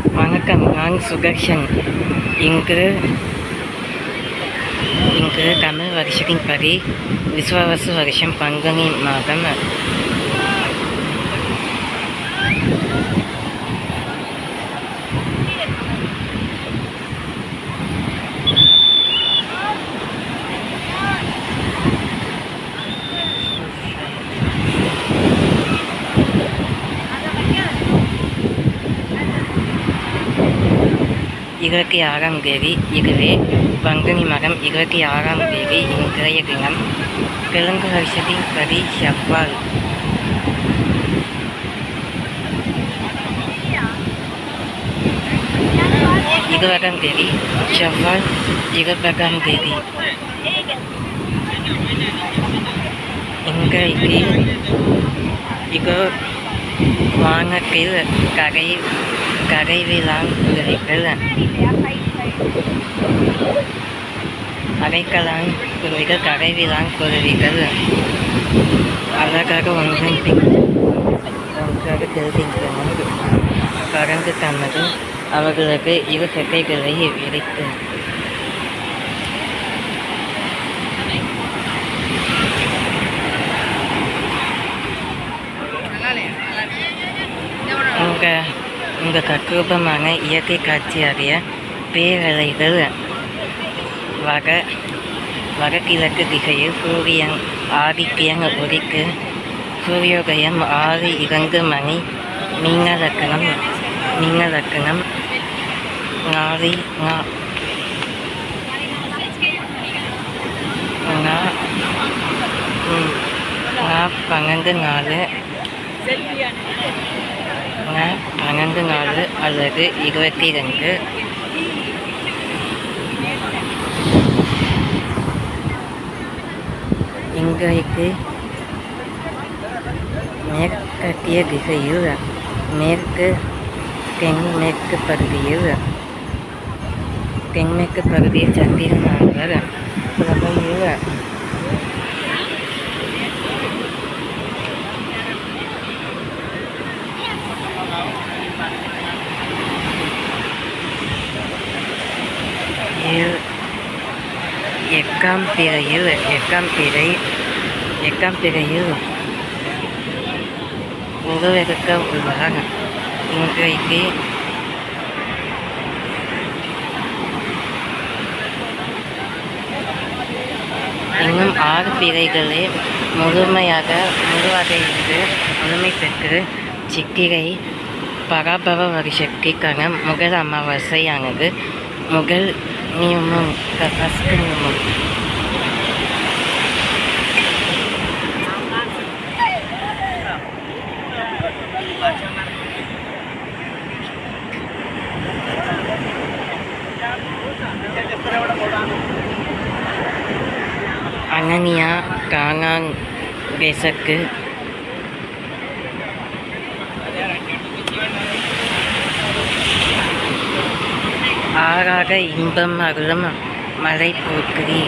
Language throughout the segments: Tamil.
வணக்கம், நான் சுதர்ஷன். இங்கு இங்கு தமிழ் வருஷத்தின்படி விசுவாவசு வருஷம் பங்குனி மாதம் இருபத்தி ஆறாம் தேதி. இதுவே பங்குனி மாதம் 26ஆம் தேதி. இன்றைய தினம் தெலுங்கு வருஷத்தின்படி செவ்வாய். இருபதாம் தேதி செவ்வாய். 20ஆம் தேதி. இன்றைக்கு இது வானத்தில் கரைவிலாங்குருவிகள் அரைக்கலாங்குருவிகள் கரைவிலாங்குருவிகள் அழகாக ஒன்றன் பின் ஒன்றாக தெரிகின்றன. பறந்து தனது அவர்களது இரு சட்டைகளை விரித்து உங்கள் தத்ரூபமான இயற்கை காட்சியாகிய பேரலைகள் வடகிழக்கு திசையில் சூரியன் ஆதித்யன் உதிக்கு சூரியோதயம் 6:02 மணி. மீனலக்கணம் நாளை 12:04 அல்லது 22. இன்றைக்கு மேற்கத்திய திசையில் தென்மேற்கு பகுதியில் சந்திரனானவர் பிரபையில் எட்டாம் பிறையில் உருவெடுக்க உள்ளார். இன்றைக்கு இன்னும் 6 பிறைகளே முழுமை பெற்று சித்திரை பராபவ வருஷத்திற்கான முதல் அமாவாசையானது முதல் நியமம். அனனியா காங்காங்கேசக்கு ஆறாக இன்பம் அருளும் மலை போற்றி.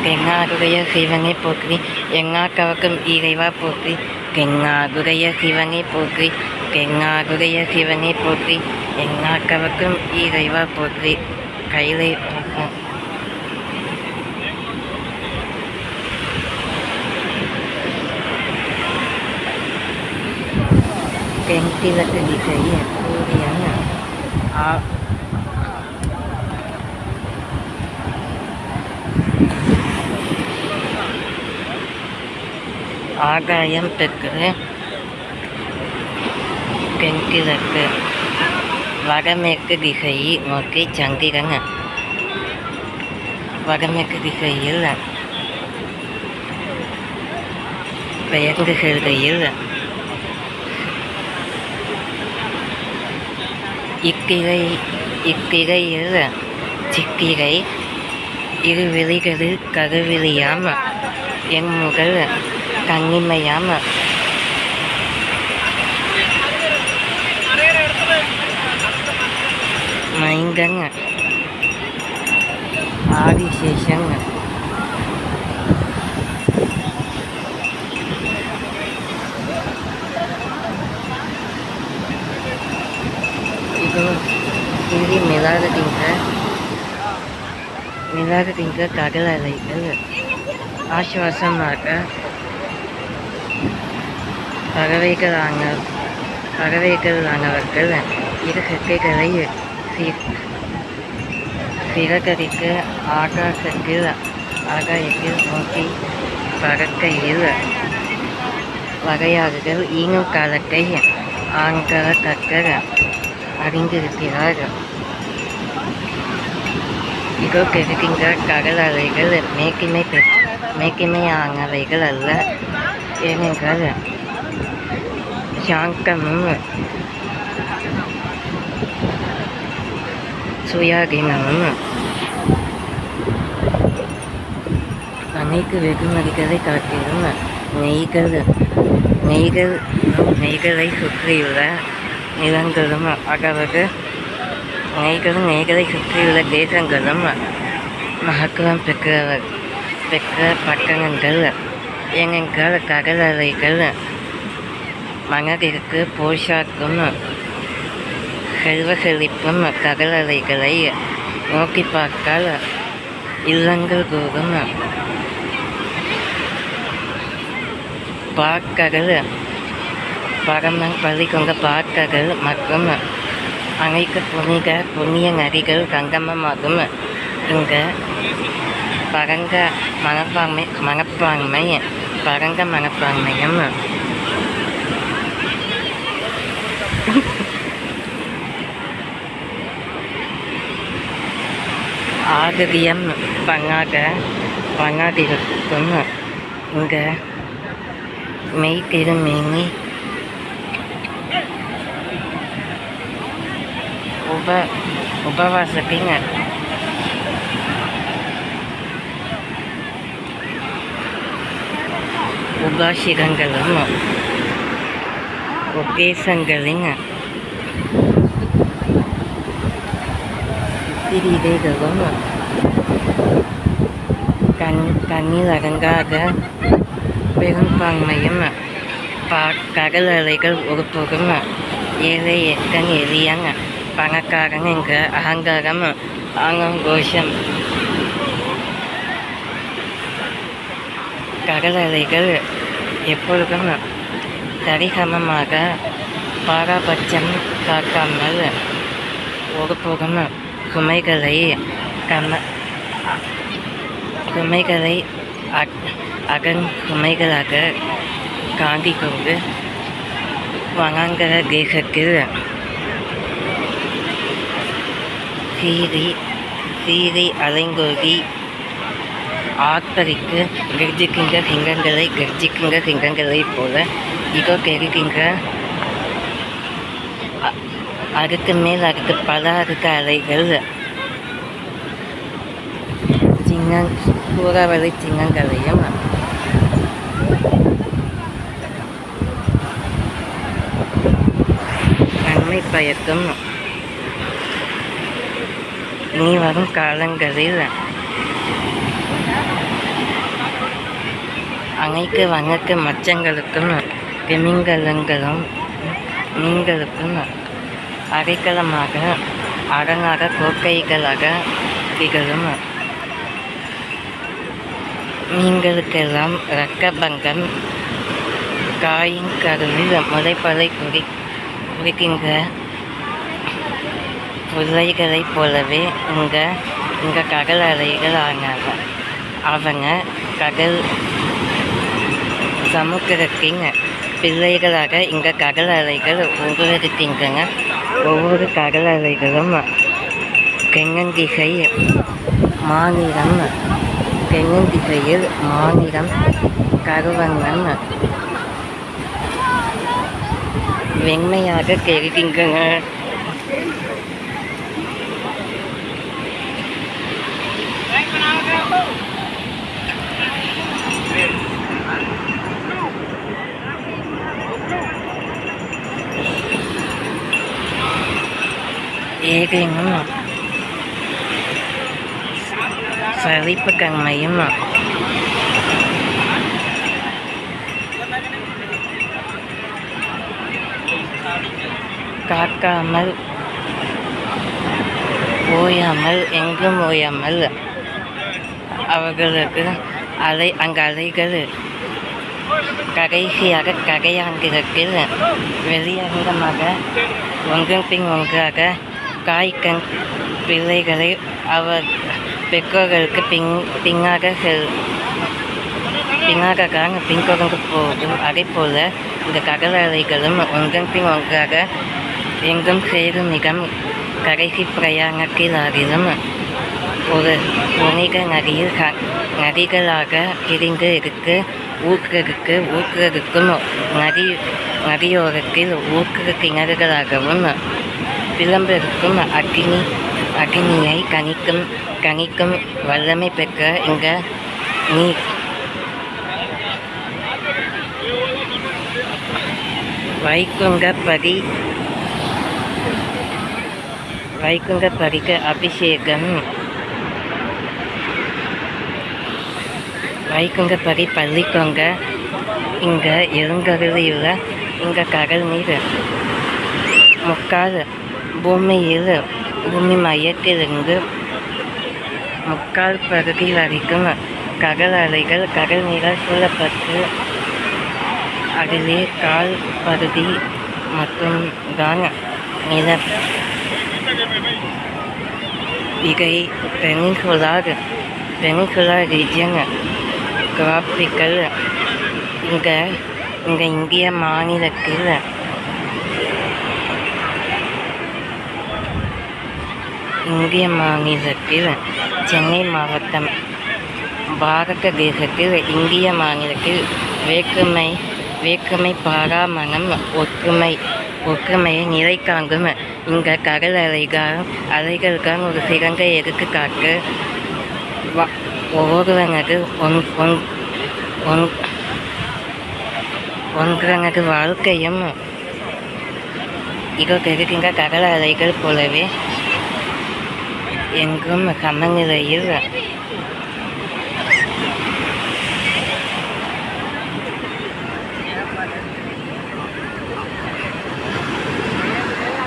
தென்னாடுடைய சிவனை போற்றி. எங்காக்கவர்க்கும் இறைவா போற்றி. தென்னாடுடைய சிவனை போற்றி. தென்னாடுடைய சிவனை போற்றி. எங்காக்கவர்க்கும் இறைவா போற்றி. கைலை தென்கிழக்கு திசையில் சூரியன் ஆகாயம் தெற்கு தென்கிழக்கு வடமேற்கு திசையை நோக்கி சந்திரன் வடமேற்கு திசையில் பெயர்ந்து செல்கையில் இத்திரையில் சித்திரை இருவிழிகளில் கருவிழியாம் என் முதல் கண்ணிமையாம் மைந்தன் ஆதிசேஷன் itu இங்கே மிளகுகின்ற கடல் அலைகள் ஆசுவாசமாக பறவைகளானவர்கள் இரு ரெக்கைகளை சிறகடித்து ஆகாயத்தில் நோக்கி பறக்கையில் வகையாளர்கள் ஈனும் காலத்தை ஆண்கள கற்க அறிந்திருக்கிறார்கள். இதோ கிடைக்கின்ற கடல் அலைகள் மேக்கிமையானவைகள் அல்ல, ஏனென்றால் சாந்தமும் சுயாதீனமும் அனைத்து வெகுமதிகளை காட்டிலும் நெய்களை சுற்றியுள்ள நிலங்களும் அதாவது நெய்களை சுற்றியுள்ள தேசங்களும் மகத்துவம் பெற்ற பட்டணங்கள். ஏனென்றால் கடல் அலைகள் மனதிற்கு போஷாக்கும் செல்வ செழிப்பும். கடல் அலைகளை நோக்கி பார்த்தால் இல்லங்கள் கூறும். பாக்கடல் பரமன் பள்ளி கொண்ட பாக்கடல் மற்றும் அனைத்து புண்ணிய நதிகள் சங்கமமாகும். இங்கு பரந்த மனப்பான்மையும் ஆதிரியம் பண்ணாதிருக்கும். இங்கு மெய் திருமேனி உபவாசத்தின் உபாசிகங்களும் உத்தேசங்களின் சிறிதைகளும் கண்ணில் அடங்காத பெரும்பான்மையும் கடல் அலைகள் ஒருபோதும் ஏழை எத்தன் எளியன் பணக்காரன் என்ற அகங்காரம் ஆனங்கோஷம். கடல் அலைகள் எப்பொழுதும் சரிசமமாக பாரபட்சம் காக்காமல் ஒருபோதும் சுமைகளை சுமைகளாக காண்டி கொண்டு வனாந்தர தேசத்தில் சீறி அலைங்கோடி ஆர்ப்பரித்து கர்ஜிக்கின்ற சிங்கங்களைப் போல இதோ தெரிகின்ற அதுக்கு மேல் அதுக்கு பல அடுத்த அலைகள் சூறாவளி சின்னங்களையும் நன்மை பயக்கும். இனி வரும் காலங்களில் அனைத்து வண்ணத்து மச்சங்களுக்கும் மீன்களுக்கும் அடைக்கலமாக அரணாக கோக்கைகளாக திகழும். மீன்களுக்கெல்லாம் இரக்கபங்கம் காயின் கருவில் முளைப்பதை குறிக்கின்ற பிள்ளைகளைப் போலவே இங்க கடல் அலைகள் ஆனாங்க. அவங்க கடல் சமுத்திரத்தின் பிள்ளைகளாக இங்க கடல் அலைகள் உருவெடுக்கின்றன. ஒவ்வொரு கடல் அலைகளும் தென்னிந்திசையில் மாநிலம் கருவண்ணம் வெண்மையாக தெரிகின்றன. ஏகையும் சலிப்புத்தன்மையும் காக்காமல் ஓயாமல் எங்கும் ஓயாமல் அவர்களுக்கு அலைகள் கடைசியாக கடையாங்கிரத்தில் வெளியங்கமாக ஒன்றன் பின் ஒன்றாக காய்கண் பிள்ளைகளை அவர் பெற்றோர்களுக்கு பின்தொடர்ந்து போகும். அதே போல இந்த கடல் அலைகளும் ஒன்றன் பின் ஒன்றாக எங்கும் சேரும் இடம் கடைசி பிரயாணத்திலாகிலும் ஒரு புனித நதிகளாக பிரிந்து இருக்கு. ஊற்றுக்கும் நதியோரத்தில் ஊற்று கிணறுகளாகவும் விளம்பிருக்கும் அக்னியை கணிக்கும் வல்லமை பெற்ற இந்த நீர் வைகுண்டபதிக்கு அபிஷேகம். வைகுண்டபதி பள்ளிக்கொண்ட இங்க எழுந்தருளியுள்ள இந்த கடல் நீர் முக்கால் பூமி மையத்திலிருந்து முக்கால் பகுதி வரைக்கும் கடல் அலைகள் கடல் நீரால் சூழப்பட்டு அதிலே கால் பகுதி மட்டும்தான் நிலம். இதை பெனின்சுலர் ரீஜன் டிராபிக்கல் இந்த இந்திய மாநிலத்தில் சென்னை மாவட்டம் பாரத தேசத்தில் இந்திய மாநிலத்தில் வேற்றுமை பாராமணம் ஒற்றுமையை நிலை காங்கும் இந்த கடல் அலைகளுக்கான ஒரு சிறந்த எடுத்துக்காட்டு. ஒவ்வொருவனது ஒன்றனது வாழ்க்கையும் இதோ தெரிகின்ற கடல் அலைகள் போலவே எங்கும் சமநிலையில்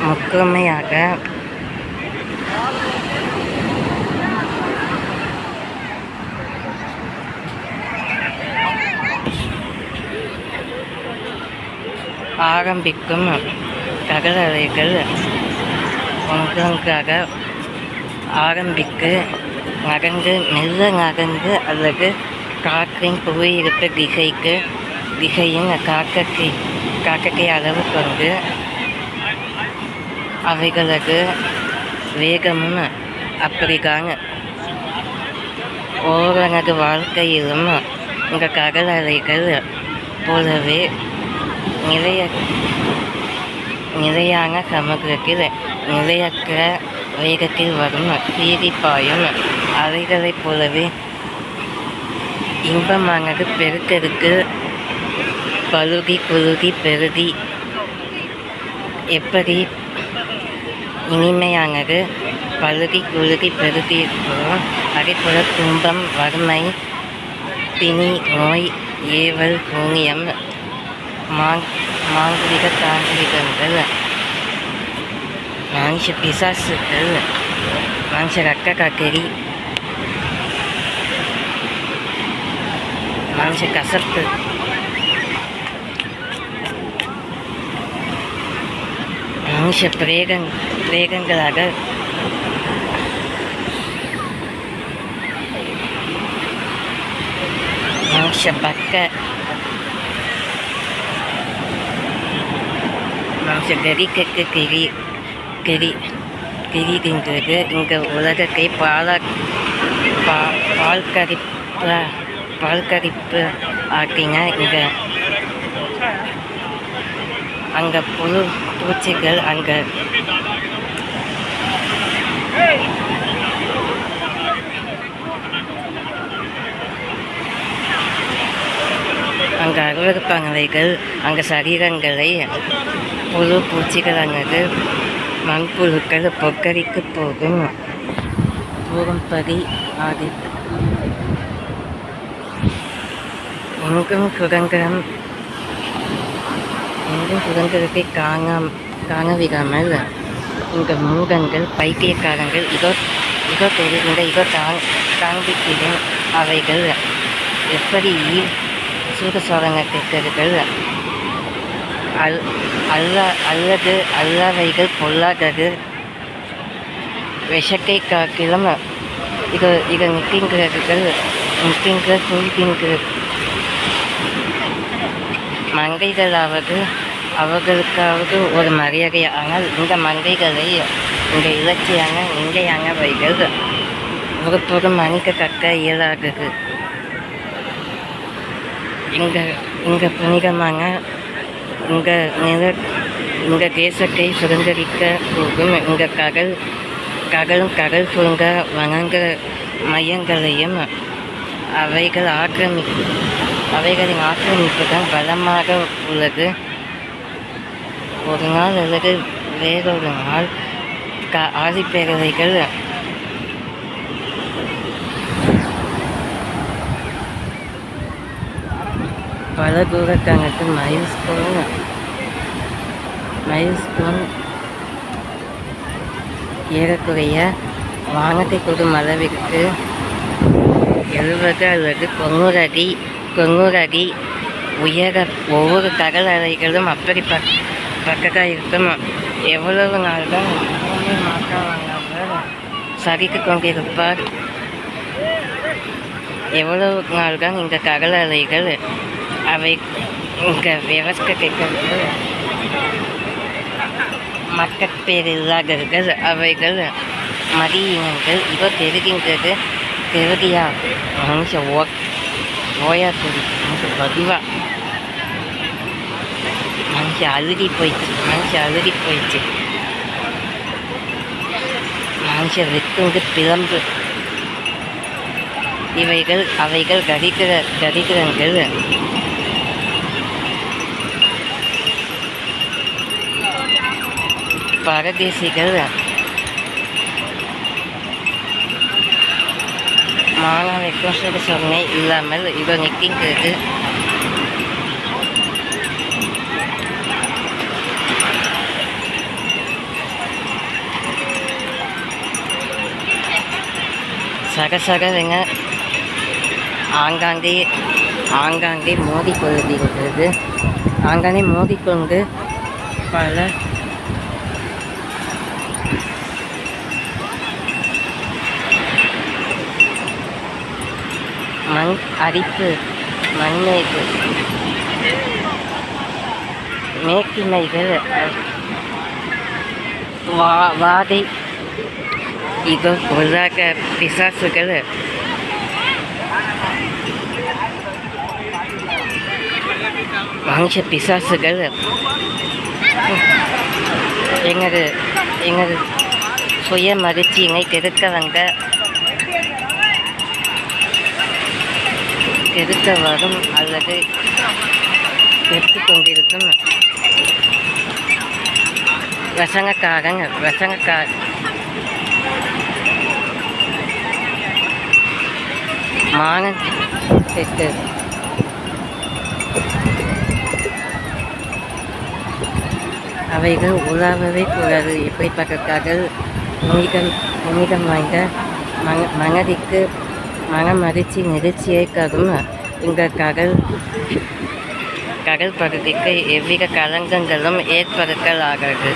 முக்கியமாக ஆரம்பிக்கும் கடல் அலைகள் ஒன்றொன்றாக நகர்ந்து அல்லது காற்றின் புவியிருப்பு திசையின் காக்கத்தை அளவு கொண்டு அவைகளது வேகமும் அப்படிதான். ஒவ்வொருவனது வாழ்க்கையிலும் இந்த கடல் அலைகள் போலவே நிலையான சமுத்திரத்தில் நிலையற்ற வேகத்தில் வரும் சீரிப்பாயும் அலைகளைப் போலவே இன்பமானது பெருக்கெடுத்து பழுகி பெருதி எப்படி இனிமையானது பழுகி பெருதி இருக்கிறோம். அதே போல துன்பம், வறுமை, பிணி, நோய், ஏவல், சூனியம், மாந்திரிக தாந்திரிகங்கள், மனுஷ பிசாசுகள், மனுஷ ரக்க காக்கரி, மனுஷ கசப்பு, மனுஷ பிரேகங்களாக மனுஷ பக்க மனுஷ கரிக்கு கிரிகின்றது. இந்த உலகத்தை பால்கரிப்பு ஆக்கின இந்த அங்கே பூச்சிகள் அங்கே அருவருப்பானவைகள் அங்கே சரீரங்களை பூச்சிகள் அங்கே மண்புழுக்கள் பொக்கரிக்கு போகும்படி ஆதி எங்கும் சுதந்திரத்தை காண விடாமல் இந்த மூடங்கள் பைத்தியக்காரங்கள் இதோ இதோ தெரிகின்ற இதோ காண்பிக்கிறேன் அவைகள் எப்படி சூத சோதனைகள் அல்லது அல்லாவைகள் பொல்லாதது விஷக்கை காக்கிலும் இது நிற்கின்ற குறிக்கின்ற மங்கைகளாவது அவர்களுக்காவது ஒரு மரியாதை. ஆனால் இந்த மங்கைகளை இந்த இலட்சியான நிலையானவைகள் ஒரு மன்னிக்கத்தக்க இயலாதது. இங்க புனிதமான இந்த தேசத்தை சுதந்திரிக்க போகும் இந்த கடல் சூழ்ந்த வணங்க மையங்களையும் அவைகளின் ஆக்கிரமிப்புதான் பலமாக உள்ளது. ஒரு நாள் அல்லது வேறொரு நாள் ஆதிப்பேரவைகள் பல தூரத்தானது மைல்ஸ்டோன் ஏறக்குறைய வானத்தை தொடும் அளவிற்கு 70 அல்லது 90 அடி உயர ஒவ்வொரு கடல் அலைகளும் அப்படி பக்கத்தாக இருக்கும். எவ்வளவு நாள் தான் மாற்றவங்க சகித்து கொண்டிருப்பார். எவ்வளவு நாள் தான் இந்த கடல் அலைகள் அவை இந்த விவசாயத்திற்கு மக்கட்பேர் இல்லாதவர்கள் அவைகள் மதியினங்கள் இதோ தெரிகின்றது. தெரியா மனுஷன் ஓயா சொல்லி மனுஷன் பதிவா மனுஷன் அழுகி போயிடுச்சு. மனுஷன் வெட்டுண்டு பிளம்பு அவைகள் கரிக்கிறங்கள். பரதேசிகள் மாணவ சொன்னை இல்லாமல் இதோ நிற்கின்றது. சகசகவென ஆங்காங்கே மோதிக்கொள்கிறது. ஆங்காங்கே மோதிக்கொண்டு பல மண் அரிப்பு மண்மேகு மேக்கிமைகள் வாதை இதோ பொருளாக பிசாசுகள் மனுஷ பிசாசுகள் எங்களது சுய மகிழ்ச்சியினை கெடுக்க வரும் அல்லது எடுத்து கொண்டிருக்கும் வசங்கக்கார மானத்திற்கு அவைகள் உலாவவே கூடாது. இப்படிப்பட்டக்கார்கள் புனிதம் வாய்ந்த மனதிற்கு மனமகிழ்ச்சி நெகிழ்ச்சியை தரும். இந்த கடல் பகுதிக்கு எவ்வித களங்கங்களும் ஏற்படுத்தலாகிறது.